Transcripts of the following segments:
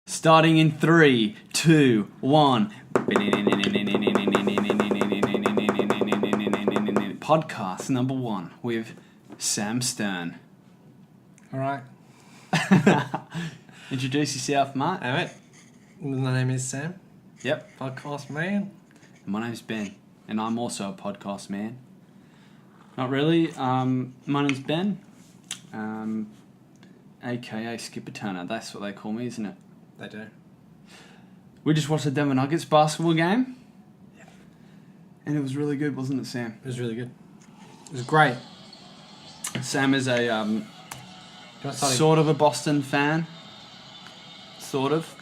Starting in 3, 2, 1. Podcast number 1 with Sam Stern. All right. Introduce yourself, mate. All right. My name is Sam. Yep. Podcast man. My name's Ben, and I'm also a podcast man. Not really. My name's Ben, aka Skipper Turner. That's what they call me, isn't it? They do. We just watched the Denver Nuggets basketball game. Yeah. And it was really good, wasn't it, Sam? It was really good. It was great. Sam is a sort of a Boston fan. Sort of.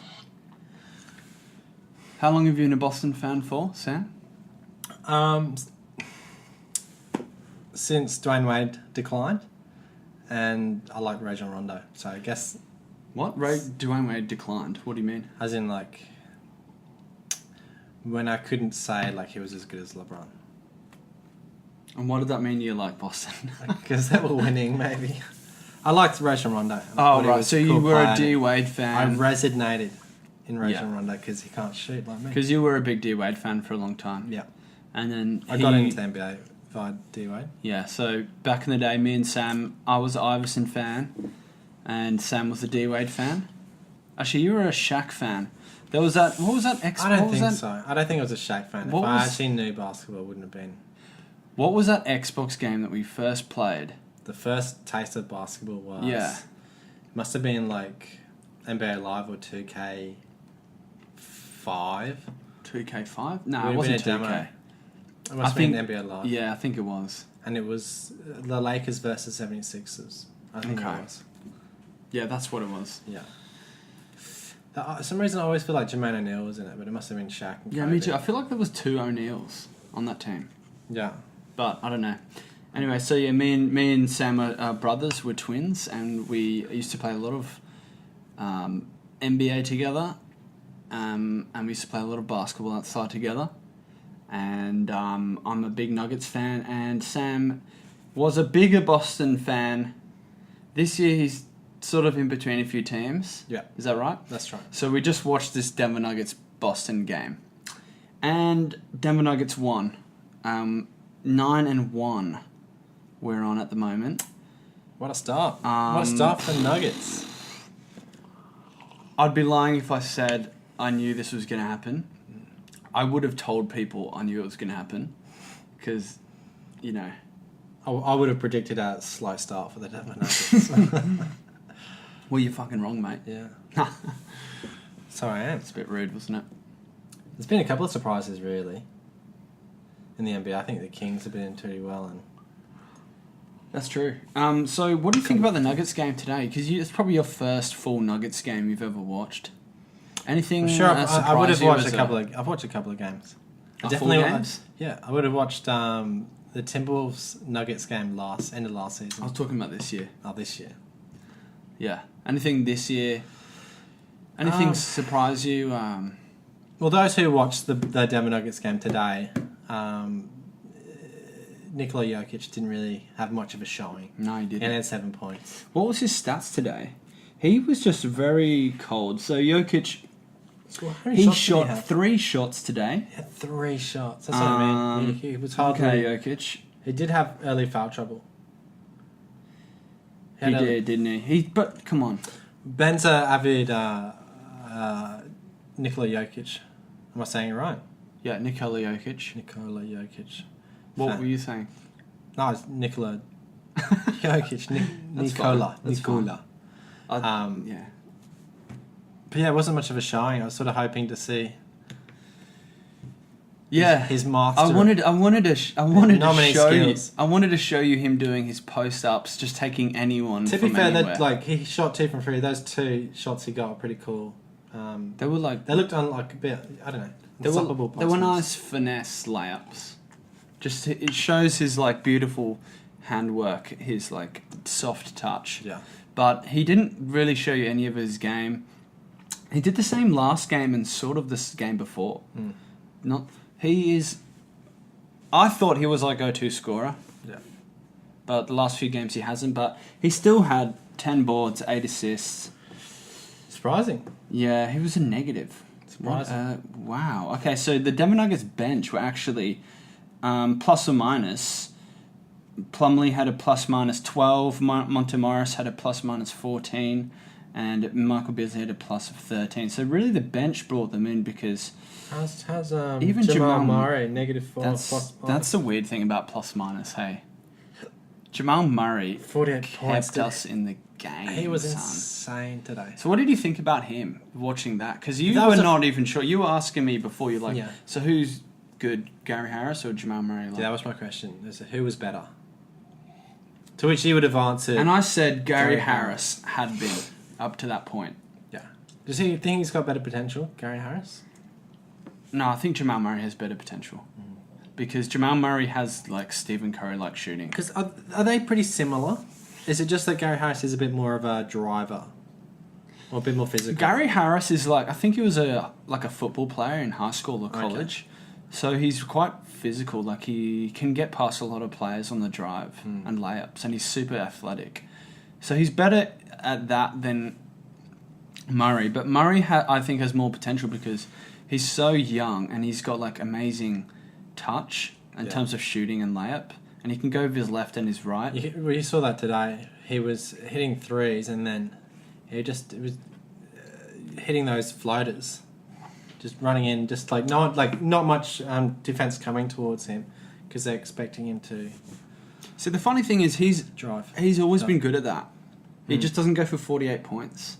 How long have you been a Boston fan for, Sam? Since Dwayne Wade declined, and I like Rajon Rondo, so I guess. What? Dwayne Wade declined. What do you mean? As in, like, when I couldn't say like he was as good as LeBron. And what did that mean? You like Boston? Because they were winning, maybe. I liked Rajon Rondo. Oh, right. So you were a D Wade fan. I resonated in Rajon Rondo because he can't shoot like me. Because you were a big D Wade fan for a long time. Yeah. And then I got into the NBA via D Wade. Yeah. So back in the day, me and Sam, I was an Iverson fan, and Sam was a D Wade fan. Actually, you were a Shaq fan. There was that. What was that? I don't think so. I don't think I was a Shaq fan. If I actually knew basketball, it wouldn't have been. What was that Xbox game that we first played? The first taste of basketball was. Yeah. It must have been like NBA Live or 2K5. 2K5? No, it wasn't 2K. Demo. It must have been NBA Live. Yeah, I think it was. And it was the Lakers versus 76ers. I think it was. Yeah, that's what it was. Yeah. For some reason I always feel like Jermaine O'Neal was in it, but it must have been Shaq and Yeah, Kobe. me too. I feel like there was 2 O'Neals on that team. Yeah. But I don't know. Anyway, so yeah, me and Sam are brothers. We're twins, and we used to play a lot of NBA together, and we used to play a lot of basketball outside together. And I'm a big Nuggets fan, and Sam was a bigger Boston fan. This year he's sort of in between a few teams. Yeah. Is that right? That's right. So we just watched this Denver Nuggets Boston game, and Denver Nuggets won. 9-1 we're on at the moment. What a start. What a start for the Nuggets. I'd be lying if I said I knew this was going to happen. I would have told people I knew it was going to happen. Because, you know. I would have predicted a slow start for the Denver Nuggets. Well, you're fucking wrong, mate. Yeah. So I am. It's a bit rude, wasn't it? There's been a couple of surprises, really, in the NBA. I think the Kings have been doing pretty well. And that's true. So what do you think about the Nuggets game today? Because it's probably your first full Nuggets game you've ever watched. Anything? I'm sure I would have watched a couple of. I've watched a couple of games. Full games? Yeah, I would have watched the Timberwolves Nuggets game end of last season. I was talking about this year. Oh, this year. Yeah. Anything this year? Anything surprise you? Well, those who watched the Denver Nuggets game today, Nikola Jokic didn't really have much of a showing. No, he didn't. And had 7 points. What was his stats today? He was just very cold. So Jokic, he shot 3 shots today. He had 3 shots. That's what I mean. He was hardly... Okay, Jokic. He did have early foul trouble. He did, didn't he? But, come on. Ben's an avid Nikola Jokic. Am I saying it right? Yeah, Nikola Jokic. Nikola Jokic. What were you saying? No, it's Nikola Jokic. Nikola. Yeah. But yeah, it wasn't much of a showing. I was sort of hoping to see. Yeah, his master. I wanted to show skills. you. I wanted to show you him doing his post ups, just taking anyone. To from be fair, anywhere. he shot 2 from 3. Those 2 shots he got were pretty cool. They were like they looked like a bit. I don't know. They were nice finesse layups. Just it shows his like beautiful handwork, his like soft touch. Yeah. But he didn't really show you any of his game. He did the same last game and sort of this game before. I thought he was our go-to scorer. Yeah. But the last few games he hasn't. But he still had 10 boards, 8 assists. Surprising. Yeah, he was a negative. Surprising. Wow. Okay, so the Denver Nuggets bench were actually plus or minus. Plumlee had a plus minus 12. Montemoris had a plus minus 14. And Michael Beasley had a plus of 13. So really the bench brought them in because... How's even Jamal Murray, -4, that's the weird thing about plus minus, hey. Jamal Murray 48 points kept us in the game, He was son. insane today. So what did you think about him watching that? Because you That were was not even sure. You were asking me before, you're like, Yeah. so who's good, Gary Harris or Jamal Murray? Like, Yeah, that was my question. Who was better? To which you would have answered... and I said Gary Gary Harris had been up to that point. Yeah. Does he think he's got better potential, Gary Harris? No, I think Jamal Murray has better potential. Because Jamal Murray has, like, Stephen Curry-like shooting. Because are they pretty similar? Is it just that Gary Harris is a bit more of a driver? Or a bit more physical? Gary Harris is like, I think he was a football player in high school or college. Okay. So he's quite physical. Like, he can get past a lot of players on the drive and layups. And he's super athletic. So he's better at that than Murray. But Murray, I think, has more potential because he's so young and he's got, like, amazing touch in terms of shooting and layup, and he can go with his left and his right. You saw that today. He was hitting threes, and then it was hitting those floaters, just running in, just not much defense coming towards him because they're expecting him to. So the funny thing is, he's always been good at that. He just doesn't go for 48 points.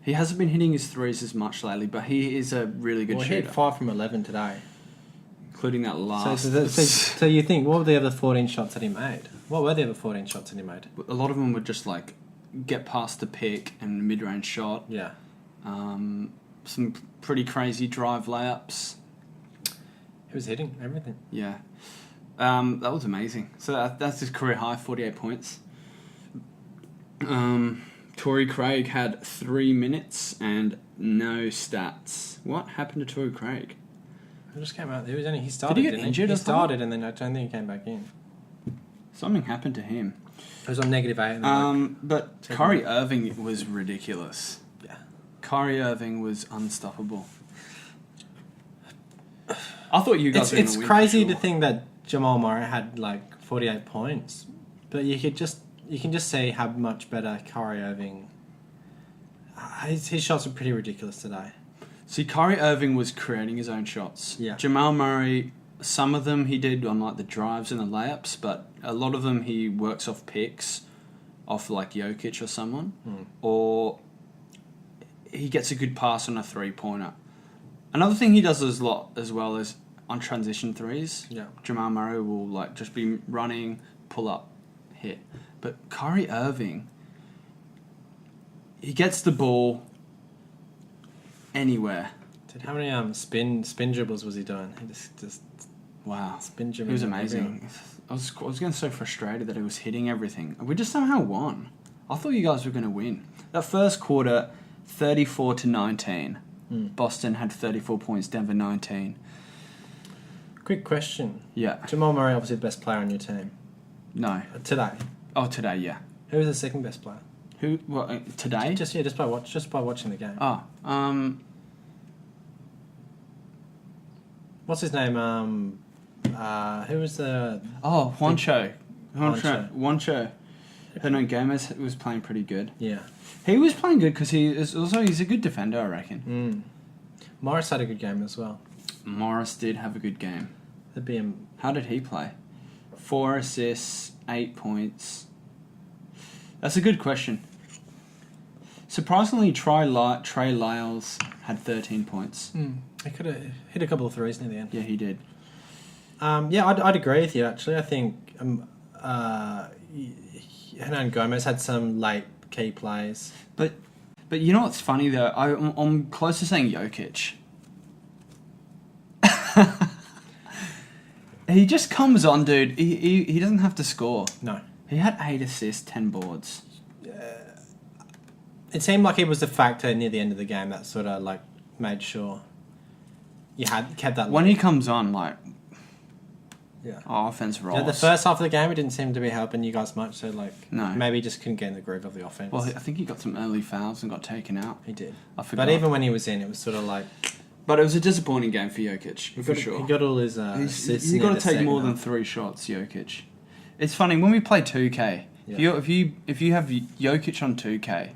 He hasn't been hitting his threes as much lately, but he is a really good shooter. He hit 5 from 11 today. Including that last... So you think, what were the other 14 shots that he made? What were the other 14 shots that he made? A lot of them would just, like, get past the pick and mid-range shot. Yeah. Some pretty crazy drive layups. He was hitting everything. Yeah. That was amazing. So that's his career high, 48 points. Torrey Craig had 3 minutes and no stats. What happened to Torrey Craig? He just came out. He started. Did he get injured? He started, and then I don't think he came back in. Something happened to him. It was on -8. But Kyrie Irving was ridiculous. Yeah. Kyrie Irving was unstoppable. I thought you guys were going to win. It's crazy to think that Jamal Murray had like 48 points, but you can just see how much better Kyrie Irving. His shots were pretty ridiculous today. See, Kyrie Irving was creating his own shots. Yeah. Jamal Murray, some of them he did on like the drives and the layups, but a lot of them he works off picks, off like Jokic or someone, or he gets a good pass on a 3-pointer. Another thing he does a lot as well is on transition threes. Yeah. Jamal Murray will like just be running, pull up, hit. But Kyrie Irving, he gets the ball anywhere. Dude, how many spin dribbles was he doing? He just wow, spin dribbling. He was amazing. I was getting so frustrated that he was hitting everything. We just somehow won. I thought you guys were going to win. That first quarter, 34-19. Boston had 34 points. Denver 19. Quick question. Yeah. Jamal Murray, obviously the best player on your team. No. Today. Oh, today, yeah. Who was the second best player? Who? What? Today? Just by watching the game. Oh, What's his name? Who was the? Oh, Juancho. Hernan Gomez was playing pretty good. Yeah. He was playing good because he's a good defender, I reckon. Morris had a good game as well. Morris did have a good game. How did he play? 4 assists, 8 points. That's a good question. Surprisingly, Trey Lyles had 13 points. He could have hit a couple of threes near the end. Yeah, he did. Yeah, I'd agree with you, actually. I think Hernan Gomez had some late key plays. But you know what's funny, though? I'm close to saying Jokic. He just comes on, dude. He doesn't have to score. No. He had 8 assists, 10 boards. It seemed like it was a factor near the end of the game that sort of like made sure you had kept that. When he comes on, like Yeah. Our offense rolls. Yeah, the first half of the game, it didn't seem to be helping you guys much. So No. maybe he just couldn't get in the groove of the offense. Well, I think he got some early fouls and got taken out. He did. I forgot. But even when he was in, it was sort of like... But it was a disappointing game for Jokic, for sure. He got all his assists. You got to take more than 3 shots, Jokic. It's funny when we play 2K. Yeah. If you have Jokic on 2K,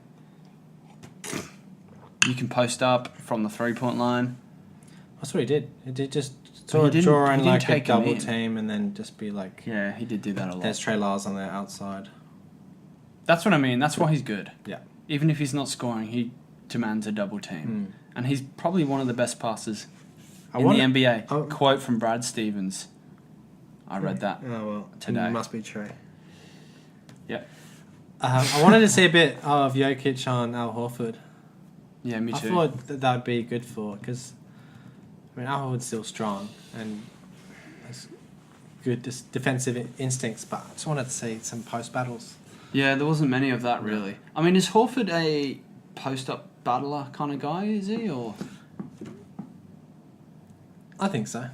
you can post up from the 3-point line. That's what he did. He did just But he didn't- draw he in didn't like a take him double in. team and then just be like, Yeah, he did do that a lot. there's Trey Lyles on the outside. That's what I mean. That's why he's good. Yeah. Even if he's not scoring, he demands a double team. And he's probably one of the best passers in the NBA. Quote from Brad Stevens. I read that. Oh, well. Today. It must be true. Yeah. I wanted to see a bit of Jokic on Al Horford. Yeah, me I too. thought that would be good for, because Al Horford's still strong and has good defensive instincts, but I just wanted to see some post battles. Yeah, there wasn't many of that really. I mean, is Horford a post-up battler kind of guy? Is he or? I think so.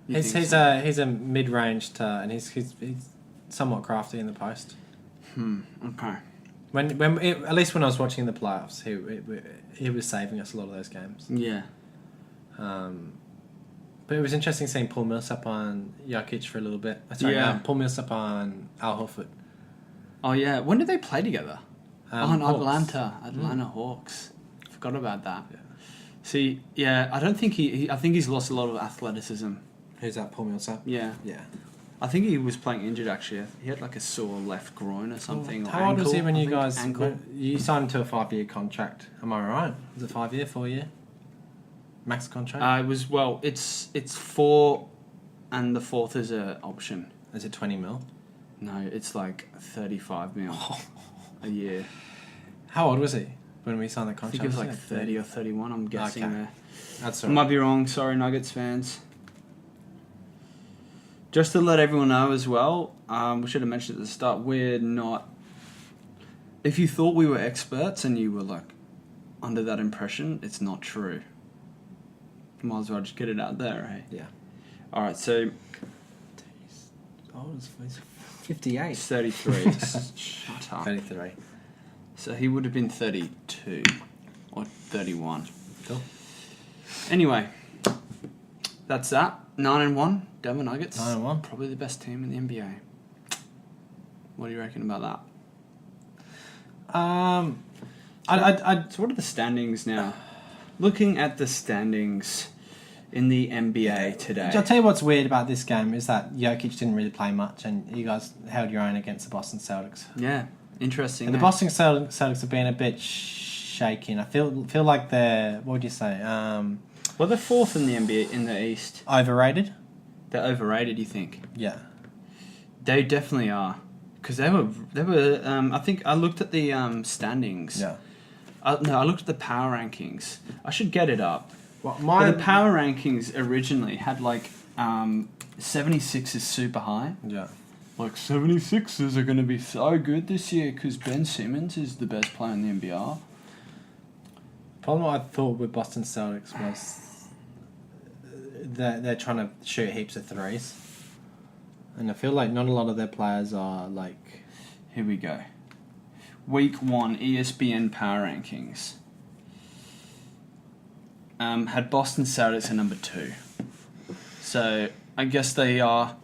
You He's think so? a mid-range and he's somewhat crafty in the post. Okay. At least when I was watching the playoffs, he was saving us a lot of those games. Yeah. But it was interesting seeing Paul Millsap on Jokic for a little bit. Sorry, Yeah. Paul Millsap on Al Horford. Oh yeah. When did they play together? On Hawks. Atlanta Hawks. Forgot about that. Yeah. See, yeah, I don't think I think he's lost a lot of athleticism. Who's that, Paul Millsap? Yeah. Yeah. I think he was playing injured actually. He had like a sore left groin or something. or How old was he ankle, when I you think. guys... Ankle. You signed him to a 5-year contract. Am I right? Was it 5-year, 4-year? Max contract? It was, well, it's 4 and the 4th is an option. Is it 20 mil? No, it's like 35 mil a year. How old was he when we signed the I contract? think it was like 30 or 31, I'm guessing Okay. there. That's I all right. might be wrong, sorry Nuggets fans. Just to let everyone know as well, we should have mentioned at the start, we're not... If you thought we were experts and you were like under that impression, it's not true. Might as well just get it out there, eh? Yeah. Alright, so Oh, he's 58. it's 33. Shut up. 33. So he would have been 32 or 31. Cool. Anyway, that's that. 9-1, Denver Nuggets. 9-1. Probably the best team in the NBA. What do you reckon about that? So what are the standings now? Looking at the standings in the NBA today. I'll tell you what's weird about this game is that Jokic didn't really play much, and you guys held your own against the Boston Celtics. Yeah, interesting. And the Boston Celtics have been a bit shaking. I feel like they're, what would you say? Well, they're 4th in the NBA in the East. Overrated. They're overrated, you think? Yeah. They definitely are, because they were. I think I looked at the standings. Yeah. No, I looked at the power rankings. I should get it up. Well, But the power rankings originally had like 76 is super high. Yeah. Like 76ers are going to be so good this year because Ben Simmons is the best player in the NBA. Problem I thought with Boston Celtics was they're trying to shoot heaps of threes, and I feel like not a lot of their players are like. Here we go. Week 1 ESPN power rankings. Had Boston Celtics at number 2. So I guess they are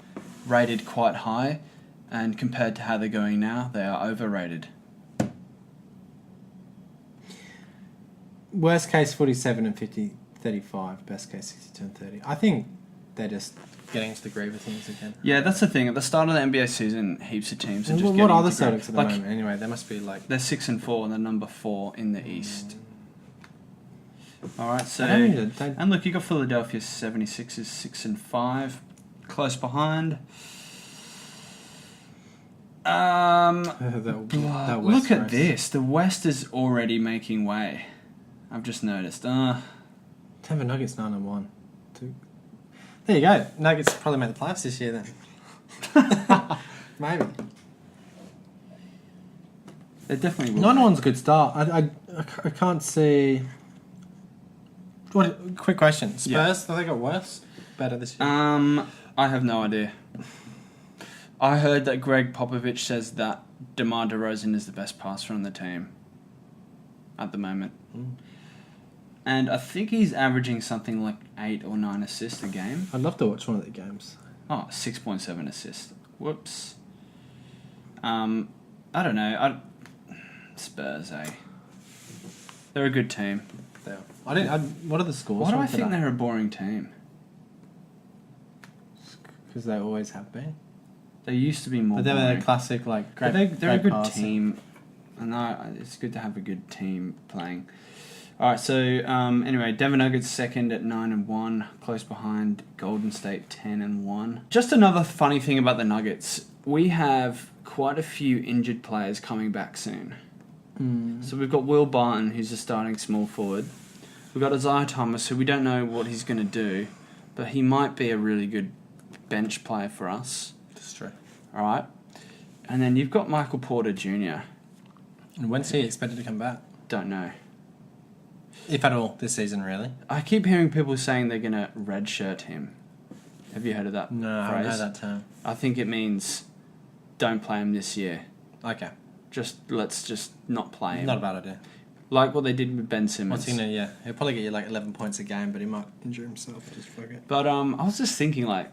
rated quite high, and compared to how they're going now, they are overrated. Worst case 47 and 35. Best case 62 and 30. I think they're just getting into the groove of things again. Yeah, that's the thing. At the start of the NBA season, heaps of teams are just What getting are the into groove. Celtics at the Like, moment? Anyway, they must be like. They're 6-4 and they're number 4 in the East. All right, so Don't- and look, you got Philadelphia 76ers 6-5, close behind. that Look at race. this. The West is already making way. I've just noticed. Denver Nuggets 9-1. There you go. Nuggets probably make the playoffs this year then. Maybe. They definitely will. 9-1's a good start. I can't see. Quick question. Spurs, Yeah. have they got worse? Better this year? I have no idea. I heard that Greg Popovich says that DeMar DeRozan is the best passer on the team at the moment. And I think he's averaging something like 8 or 9 assists a game. I'd love to watch one of the games. Oh, 6.7 assists. Whoops. I don't know. Spurs, eh? They're a good team. What are the scores? Why do I think they're a boring team? Because they always have been. They used to be more. But they were boring. a classic, like great. They're a good passing. team, and it's good to have a good team playing. All right, so anyway, Denver Nuggets second at 9-1, close behind Golden State 10-1. Just another funny thing about the Nuggets, we have quite a few injured players coming back soon. So we've got Will Barton, who's a starting small forward. We've got Isaiah Thomas, who we don't know what he's going to do, but he might be a really good bench player for us. That's true. All right, and then you've got Michael Porter Jr. And when's he expected to come back? Don't know. If at all, this season, really. I keep hearing people saying they're going to redshirt him. Have you heard of that No, I phrase? don't know that term. I think it means don't play him this year. Okay. Let's just not play him. Not a bad idea. Like what they did with Ben Simmons. What's he gonna? Yeah, he'll probably get you like 11 points a game, but he might injure himself. Just fuck it. But I was just thinking, like,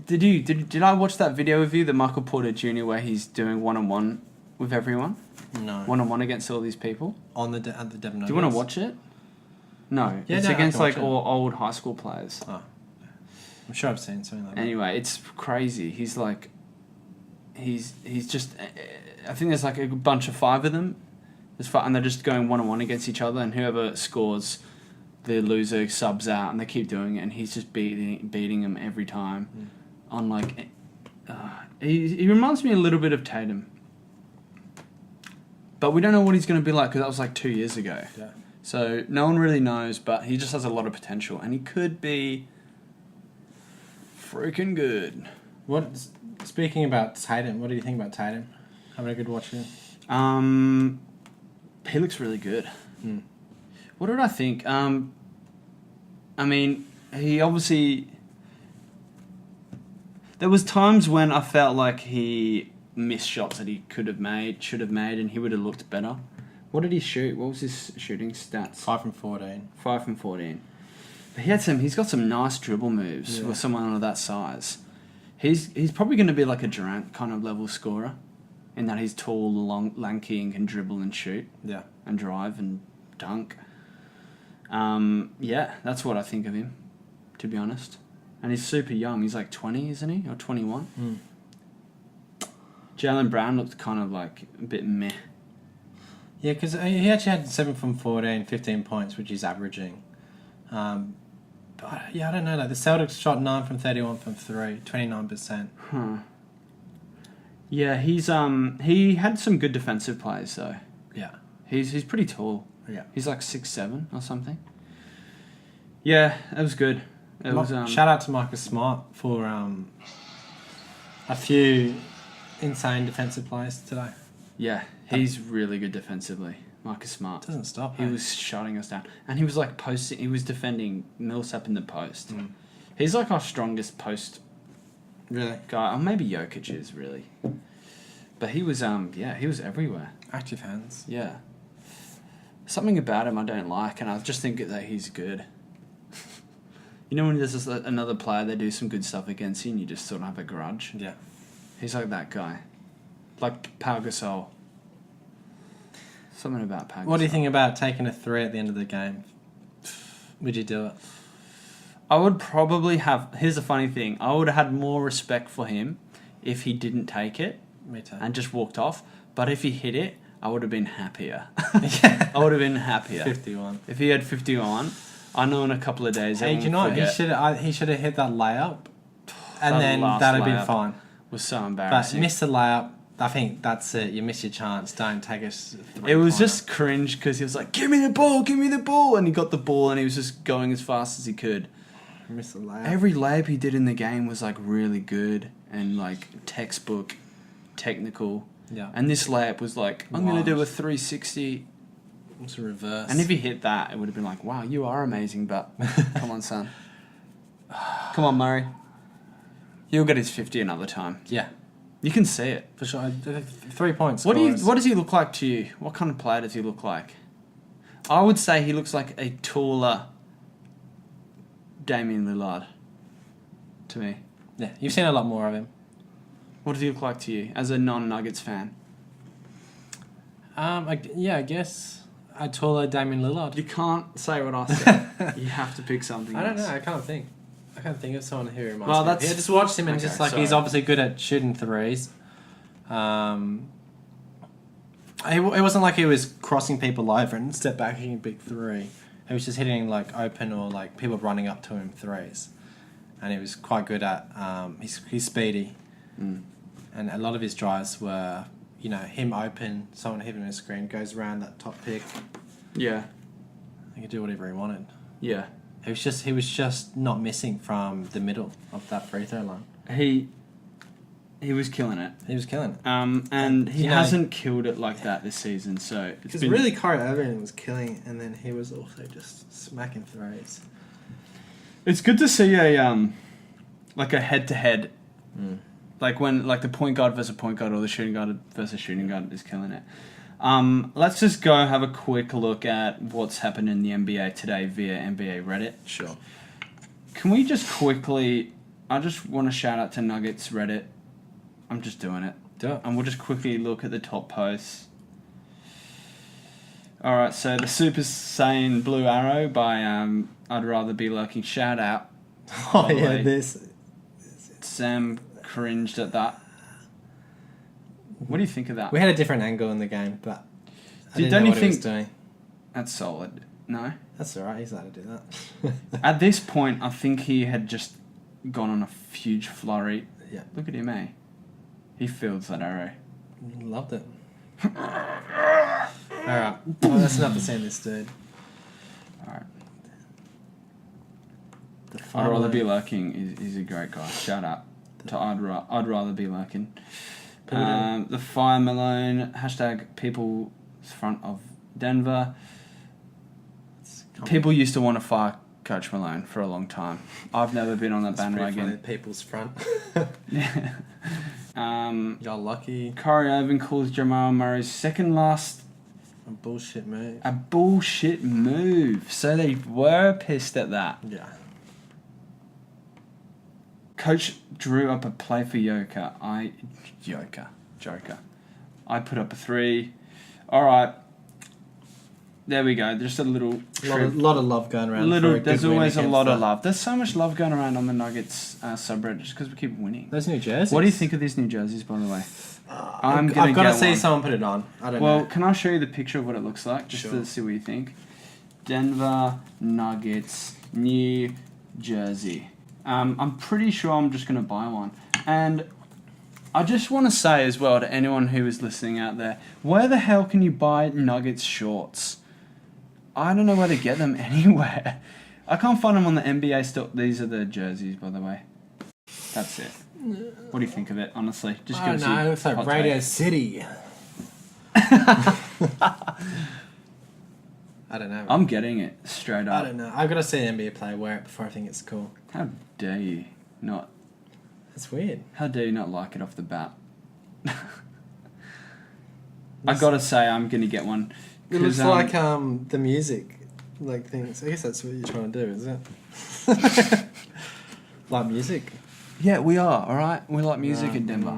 did I watch that video of you, the Michael Porter Jr., where he's doing 1-on-1 with everyone? No. 1-on-1 against all these people. At the Devon Nuggets. Do you want to watch it? No. Yeah, it's no, I against can watch like it. all old high school players. Oh. I'm sure I've seen something like that. Anyway, it's crazy. He's like, he's just. I think there's like a bunch of 5 of them. And they're just going 1-on-1 against each other, and whoever scores, the loser subs out, and they keep doing it, and he's just beating them every time. On like, he reminds me a little bit of Tatum, but we don't know what he's going to be like because that was like 2 years ago. Yeah. So no one really knows, but he just has a lot of potential, and he could be freaking good. Speaking about Tatum, what do you think about Tatum? Having a good watch here. He looks really good. What did I think? I mean, he obviously. There was times when I felt like he missed shots that he should have made, and he would have looked better. What did he shoot? What was his shooting stats? 5 from 14. 5 from 14. But he's got some nice dribble moves for someone of that size. He's probably going to be like a Durant kind of level scorer, in that he's tall, long, lanky, and can dribble and shoot. Yeah. And drive and dunk. Yeah, that's what I think of him, to be honest. And he's super young. He's like 20, isn't he? Or 21? Jaylen Brown looked kind of like a bit meh. Yeah, because he actually had 7 from 14, 15 points, which he's averaging. But yeah, I don't know. Like the Celtics shot 9 from 31 from 3, 29%. Huh. Yeah, he had some good defensive plays though. Yeah. He's pretty tall. Yeah. He's like 6'7" or something. Yeah, that was good. Shout out to Marcus Smart for a few insane defensive plays today. Yeah, he's really good defensively. Marcus Smart. Doesn't stop. He was shutting us down. And he was like posting, he was defending Millsap in the post. He's like our strongest post Really? guy. Or maybe Jokic is, really. But he was, he was everywhere. Active hands. Yeah. Something about him I don't like, and I just think that he's good. You know when there's another player they do some good stuff against you and you just sort of have a grudge? Yeah. He's like that guy. Like Pau Gasol. Something about Pau Gasol. What do you think about taking a 3 at the end of the game? Would you do it? I would probably have... Here's the funny thing. I would have had more respect for him if he didn't take it. Me too. And just walked off. But if he hit it, I would have been happier. Yeah. I would have been happier. 51. If he had 51, I know in a couple of days... Hey, do you know what? He should have hit that layup. And then that'd have been fine. Was so But embarrassing. miss the layup. I think that's it. You miss your chance. Don't take us. It was just cringe because he was like, give me the ball. And he got the ball and he was just going as fast as he could. Miss the layup. Every layup he did in the game was like really good and like textbook, technical. Yeah. And this layup was like, I'm going to do a 360. It's a reverse. And if he hit that, it would have been like, wow, you are amazing, but come on, son. Come on, Murray. He'll get his 50 another time. Yeah, You can see it. for sure. 3 points. What does he look like to you? What kind of player does he look like? I would say he looks like a taller Damian Lillard to me. Yeah, you've seen a lot more of him. What does he look like to you as a non-Nuggets fan? I guess a taller Damian Lillard. You can't say what I said. You have to pick something I don't else. know. I can't think of someone who reminds Well, me. that's- Yeah, just watched him and okay, just like sorry. he's obviously good at shooting threes. It wasn't like he was crossing people over and step back hitting a big three. He was just hitting like open or like people running up to him threes, and he was quite good at. He's speedy, and a lot of his drives were, him open, someone hitting a screen, goes around that top pick. Yeah. He could do whatever he wanted. Yeah. He was just not missing from the middle of that free throw line. He was killing it. He was killing it. And he hasn't killed it like that this season, so it's Because been really, Kyrie Irving was killing it, and then he was also just smacking threes. It's good to see a head-to-head, like when the point guard versus point guard or the shooting guard versus shooting guard is killing it. Let's just go have a quick look at what's happened in the NBA today via NBA Reddit. Sure. Can we just quickly... I just want to shout out to Nuggets Reddit. I'm just doing it. Do it. And we'll just quickly look at the top posts. Alright, so the Super Saiyan Blue Arrow by I'd Rather Be Lurking. Shout out. Oh, By the yeah, way, this. Sam cringed at that. What do you think of that? We had a different angle in the game, but I Don't didn't know you what he was think- doing. That's solid. No? That's alright, he's allowed to do that. At this point, I think he had just gone on a huge flurry. Yeah. Look at him, eh? He fields that arrow. Loved it. Alright, well, that's enough to see this dude. Alright. The I'd Rather Be final- Lurking is a great guy. Shout out to I'd Rather Be Lurking. Put it in. The Fire Malone, hashtag People's Front of Denver. People used to want to fire Coach Malone for a long time. I've never been on that That's pretty bandwagon. funny, People's front. Y'all lucky. Kyrie Irving calls Jamal Murray's second last A bullshit move. a bullshit move. So they were pissed at that. Yeah. Coach drew up a play for Joker. Joker. I put up a 3. All right. There we go. Just a little Lot of love going around. for a There's good win always a against lot the- of love. There's so much love going around on the Nuggets subreddit just because we keep winning. Those new jerseys. What do you think of these new jerseys, by the way? I've got to see someone put it on. I don't Well, know. can I show you the picture of what it looks like, just Sure. to see what you think? Denver Nuggets new jersey. I'm pretty sure I'm just going to buy one. And I just want to say as well to anyone who is listening out there, where the hell can you buy Nuggets shorts? I don't know where to get them anywhere. I can't find them on the NBA store. These are the jerseys, by the way. That's it. What do you think of it, honestly? Just I give don't us know. your It looks like hot Radio take. City. I don't know. I'm getting it straight I up. don't know. I've got to see an NBA player wear it before I think it's cool. How dare you not? That's weird. How dare you not like it off the bat? I gotta say, I'm gonna get one. It 'Cause, looks like the music, like things. I guess that's what you're trying to do, is it? Like music. Yeah, we are. All right, we like music in Denver.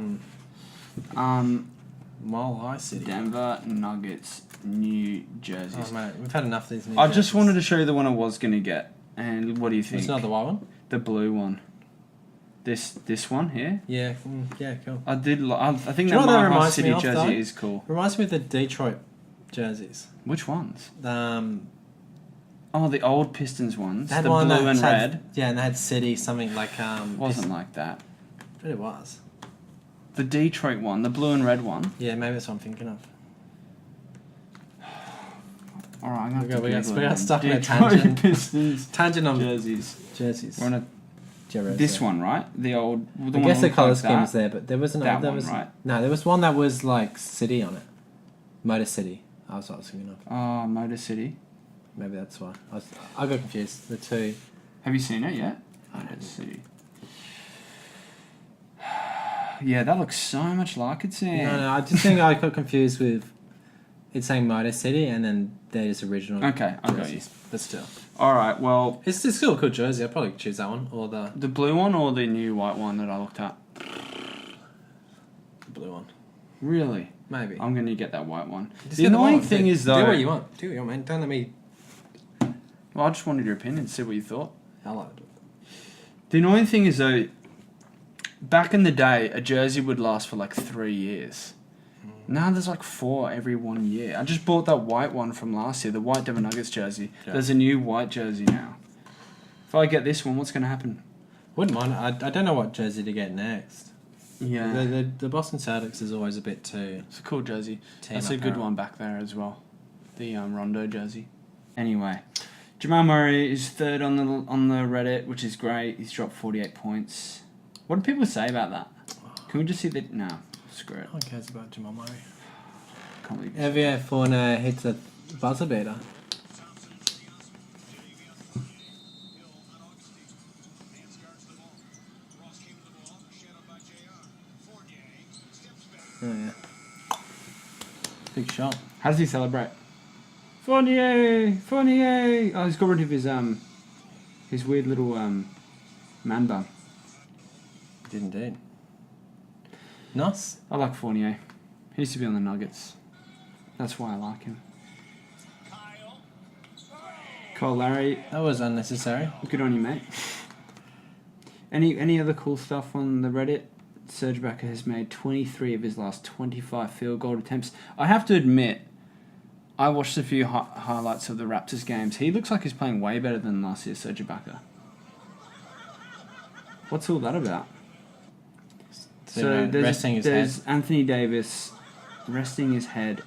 Mile High City. Denver Nuggets new jerseys. Oh mate, we've had enough of these. New I just jerseys. wanted to show you the one I was gonna get, and what do you think? It's not the white one. The blue one. This one here. Yeah, yeah, cool. I did. I think Do you that know what that Mile High reminds City me of, jersey though? is cool. Reminds me of the Detroit jerseys. Which ones? They Oh, the old Pistons ones. had The one blue that and had, red. Yeah, and they had City something like Wasn't like that. But it was. The Detroit one, the blue and red one. Yeah, maybe that's what I'm thinking of. All right, I'm gonna We have to got Google we it got then. stuck in a Detroit tangent. Pistons Tangent on jerseys. jerseys. We're on this one, right? The old. The I one guess that the looks colour like scheme's that. there, but there was another. That There one, was right? No, there was one that was like City on it. Motor City. That's what I was thinking of. Oh, Motor City. Maybe that's why. I got confused. The two. Have you seen it yet? Motor City. Yeah, that looks so much like it, Sam. No, I just think I got confused with it saying Motor City and then there's original. Okay, I got you. jerseys. But still. All right, well, It's still a cool jersey. I'll probably choose that one or the the blue one or the new white one that I looked at? blue one. Really? Maybe. I'm going to get that white one. Just The get annoying one. thing is, though... Do what you want. Do what you want, man. Don't let me... Well, I just wanted your opinion, see what you thought. I like it. The annoying thing is, though, back in the day, a jersey would last for like 3 years. Now there's like 4 every 1 year. I just bought that white one from last year, the white Denver Nuggets jersey. Yeah. There's a new white jersey now. If I get this one, what's going to happen? Wouldn't mind. I don't know what jersey to get next. Yeah. The Boston Celtics is always a bit too... It's a cool jersey. Team That's a good apparel. one back there as well. The Rondo jersey. Anyway, Jamal Murray is third on the Reddit, which is great. He's dropped 48 points. What do people say about that? Can we just see that? No, screw it. No one cares about Jamal Murray. Can't believe Evia Fauna hits a buzzer beater. Oh yeah. Big shot. How does he celebrate? Fournier! Fournier! Oh, he's got rid of his weird little man bun. Did indeed. Nice. I like Fournier. He used to be on the Nuggets. That's why I like him. Kyle Larry, That was unnecessary. good on you, mate. Any other cool stuff on the Reddit? Serge Ibaka has made 23 of his last 25 field goal attempts. I have to admit, I watched a few highlights of the Raptors games. He looks like he's playing way better than last year's Serge Ibaka. What's all that about? So resting his head. there's Anthony Davis resting his head.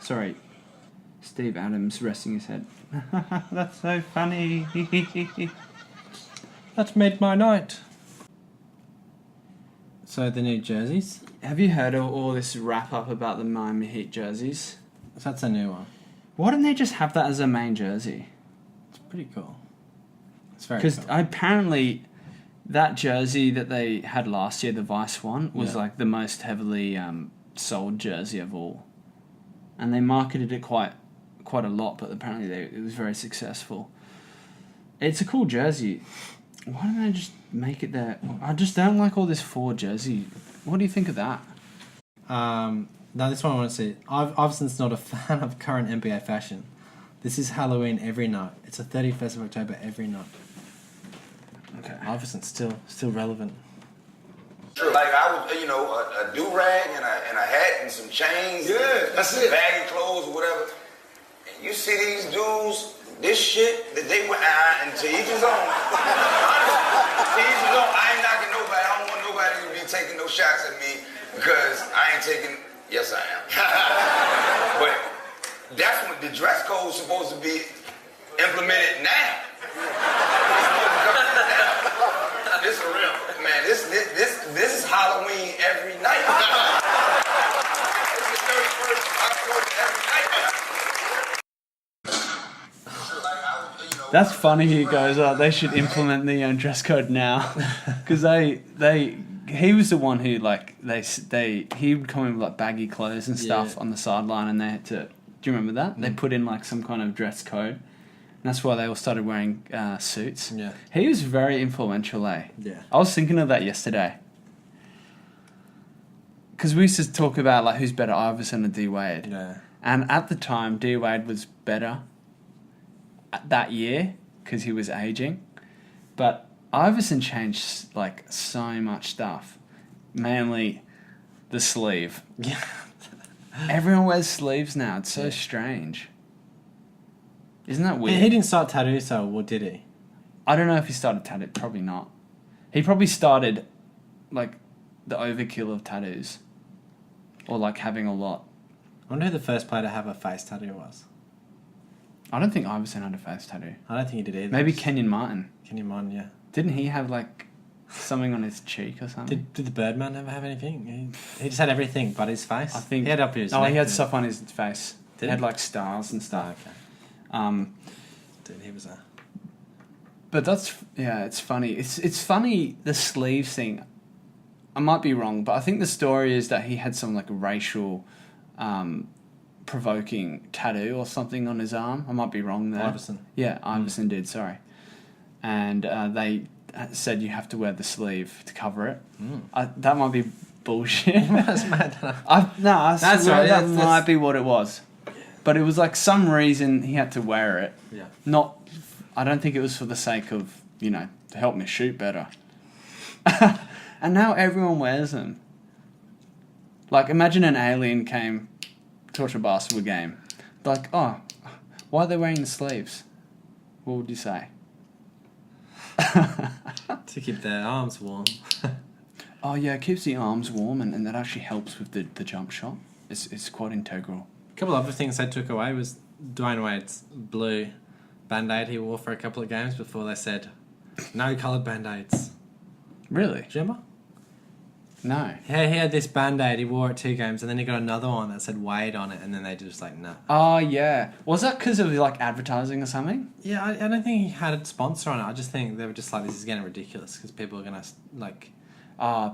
Sorry, Steve Adams resting his head. That's so funny. That's made my night. So the new jerseys. Have you heard of all this wrap up about the Miami Heat jerseys? So that's a new one. Why didn't they just have that as a main jersey? It's pretty cool. It's very Because cool. apparently that jersey that they had last year, the Vice one, was Yeah. like the most heavily sold jersey of all. And they marketed it quite a lot, but apparently it was very successful. It's a cool jersey. Why don't they just make it there? I just don't like all this 4 jersey. What do you think of that? Now this one I want to see. Iverson's not a fan of current NBA fashion. This is Halloween every night. It's the 31st of October every night. Okay. Iverson's still relevant. Like I was, a do-rag and a hat and some chains. Yeah, that's some it. baggy clothes or whatever. And you see these dudes, this shit that they went, and to each his own. To each his own. I ain't knocking nobody. I don't want nobody to be taking no shots at me because I ain't taking. Yes, I am. But that's what the dress code is supposed to be implemented now. This is real, man. This is Halloween every night. It's the 31st of October every night. That's funny. He goes, they should implement the dress code now, because he was the one who he would come in with like baggy clothes and stuff Yeah. on the sideline, and they had to. Do you remember that? They put in like some kind of dress code. And that's why they all started wearing suits. Yeah. He was very influential, eh? Yeah. I was thinking of that yesterday. Because we used to talk about like who's better, Iverson or D Wade. Yeah. And at the time, D Wade was better that year because he was aging. But Iverson changed like so much stuff. Mainly the sleeve. Yeah. Everyone wears sleeves now. It's so strange. Isn't that weird? He didn't start tattoos, so what did he? I don't know if he started tattoo. Probably not. He probably started like the overkill of tattoos, or like having a lot. I wonder who the first player to have a face tattoo was. I don't think Iverson had a face tattoo. I don't think he did either. Maybe Kenyon Martin. Kenyon Martin, yeah. Didn't he have like something on his cheek or something? Did the Birdman ever have anything? He just had everything but his face. I think he had up his. Oh, neck he had and- stuff on his face. Did he had he? like stars and Oh, stuff. okay. Um, Dude, he was a. but it's funny. It's funny the sleeves thing. I might be wrong, but I think the story is that he had some like racial, provoking tattoo or something on his arm. I might be wrong there. Iverson. Yeah, Iverson did. Sorry, and they said you have to wear the sleeve to cover it. That might be bullshit. That's mad. I That's swear right, that that's- might be what it was. But it was like some reason he had to wear it. Yeah. Not, I don't think it was for the sake of, to help me shoot better. And now everyone wears them. Like, imagine an alien came to watch a basketball game. Like, oh, why are they wearing the sleeves? What would you say? To keep their arms warm. Oh, yeah, it keeps the arms warm and that actually helps with the jump shot. It's quite integral. A couple of other things they took away was Dwayne Wade's blue Band-Aid he wore for a couple of games before they said, no coloured Band-Aids. Really? Do you remember? No. Yeah, he had this Band-Aid, he wore it 2 games, and then he got another one that said Wade on it, and then they just like, no. Oh, yeah. Was that because of, like, advertising or something? Yeah, I don't think he had a sponsor on it. I just think they were just like, this is getting ridiculous, because people are going to, like...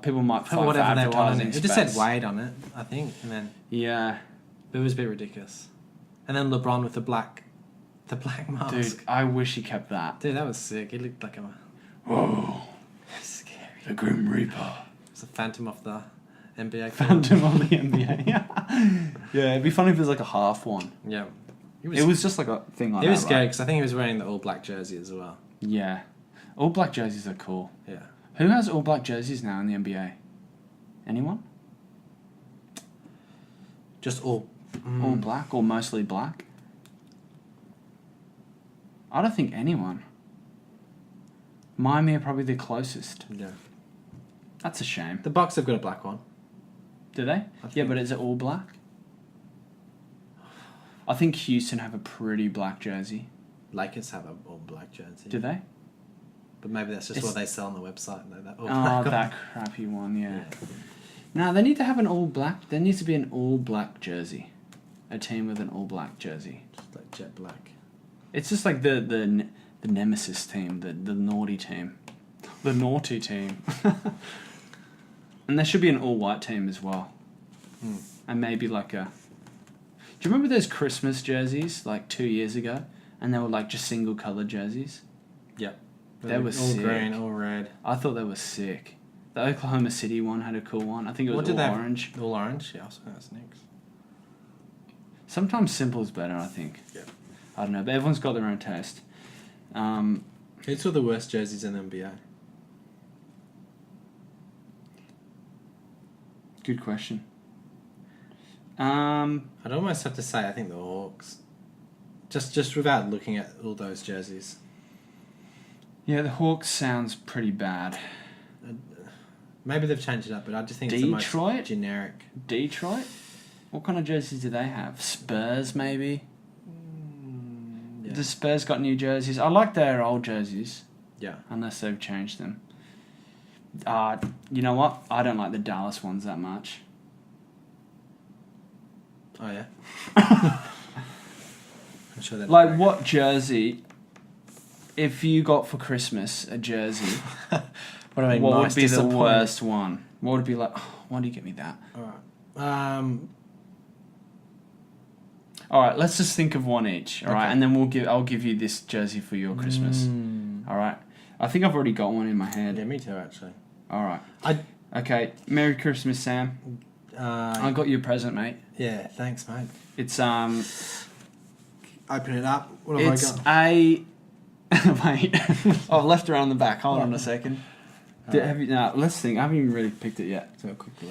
People might put fight whatever for they want on advertising it. It just said space. Wade on it, I think, and then... Yeah. It was a bit ridiculous. And then LeBron with the black mask. Dude, I wish he kept that. Dude, that was sick. He looked like a... Whoa. Scary. The Grim Reaper. It's a phantom of the NBA. Phantom on the NBA. Yeah, it'd be funny if it was like a half one. Yeah. It was just like a thing like that. It was scary right? because I think he was wearing the all-black jersey as well. Yeah. All black jerseys are cool. Yeah. Who has all black jerseys now in the NBA? Anyone? Just all... All black or mostly black? I don't think anyone. Miami are probably the closest. Yeah. That's a shame. The Bucks have got a black one. Do they? Yeah, think- but is it all black? I think Houston have a pretty black jersey. Lakers have a all-black jersey. Do they? But maybe that's just It's- what they sell on the website. Though, that Oh, all-black one. that crappy one, yeah. No, they need to have an all black. There needs to be an all black jersey. A team with an all black jersey. Just like jet black. It's just like the nemesis team, the naughty team. The naughty team. And there should be an all white team as well. And maybe like a... Do you remember those Christmas jerseys like 2 years ago? And they were like just single coloured jerseys? Yep. They were all sick. green, all red. I thought they were sick. The Oklahoma City one had a cool one. I think it was all orange. All orange? Yeah, I was going to sneaks. Sometimes simple is better, I think. Yeah. I don't know, but everyone's got their own taste. Who's got the worst jerseys in the NBA? Good question. I'd almost have to say I think the Hawks. Just without looking at all those jerseys. Yeah, the Hawks sounds pretty bad. Maybe they've changed it up, but I just think it's Detroit? the most generic. Detroit? What kind of jerseys do they have? Spurs, maybe? Yeah. The Spurs got new jerseys. I like their old jerseys, Yeah. unless they've changed them. You know what? I don't like the Dallas ones that much. Oh, yeah? I'm sure that. Like, what jersey, if you got for Christmas a jersey, What I mean, what would most be the disappointing. worst one? What would be like, oh, why do you get me that? Alright. Alright, let's just think of one each, alright? Okay. And then I'll give you this jersey for your Christmas. Alright? I think I've already got one in my head. Yeah, me too, actually. Alright. Okay, Merry Christmas, Sam. I got you a present, mate. Yeah, thanks, mate. It's, Open it up. What have it's I got? Wait. I've left it around the back. Hold on a second. Let's think. I haven't even really picked it yet. So quickly.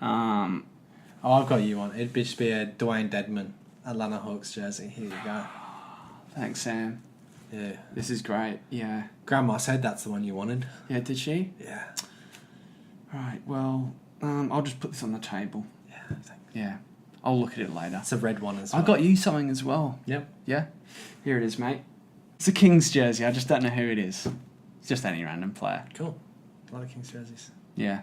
Um, Oh, I've got you one. It'd just be a Dwayne Dedman Atlanta Hawks jersey. Here you go. Thanks, Sam. Yeah. This is great. Yeah. Grandma said that's the one you wanted. Yeah, did she? Yeah. Right, well, I'll just put this on the table. Yeah, thanks. Yeah. I'll look at it later. It's a red one as well. I got you something as well. Yep. Yeah? Here it is, mate. It's a Kings jersey. I just don't know who it is. It's just any random player. Cool. A lot of Kings jerseys. Yeah.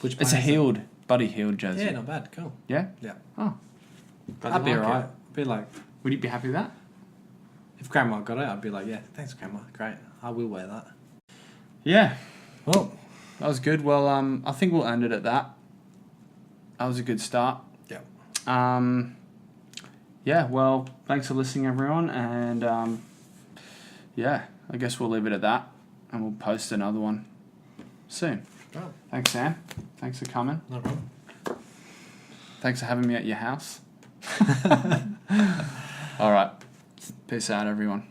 Which It's a players? Buddy Hield jersey. Yeah, not bad. Cool. Yeah? Yeah. Oh. I'd be like alright. it. I'd be like, Would you be happy with that? if Grandma got it, I'd be like, yeah, thanks, Grandma. Great. I will wear that. Yeah. Well, That was good. Well, I think we'll end it at that. That was a good start. Yeah. Yeah, well, thanks for listening, everyone. And, yeah, I guess we'll leave it at that. And we'll post another one soon. Oh, Thanks, Sam. Thanks for coming. no problem. Thanks for having me at your house. All right. Peace out, everyone.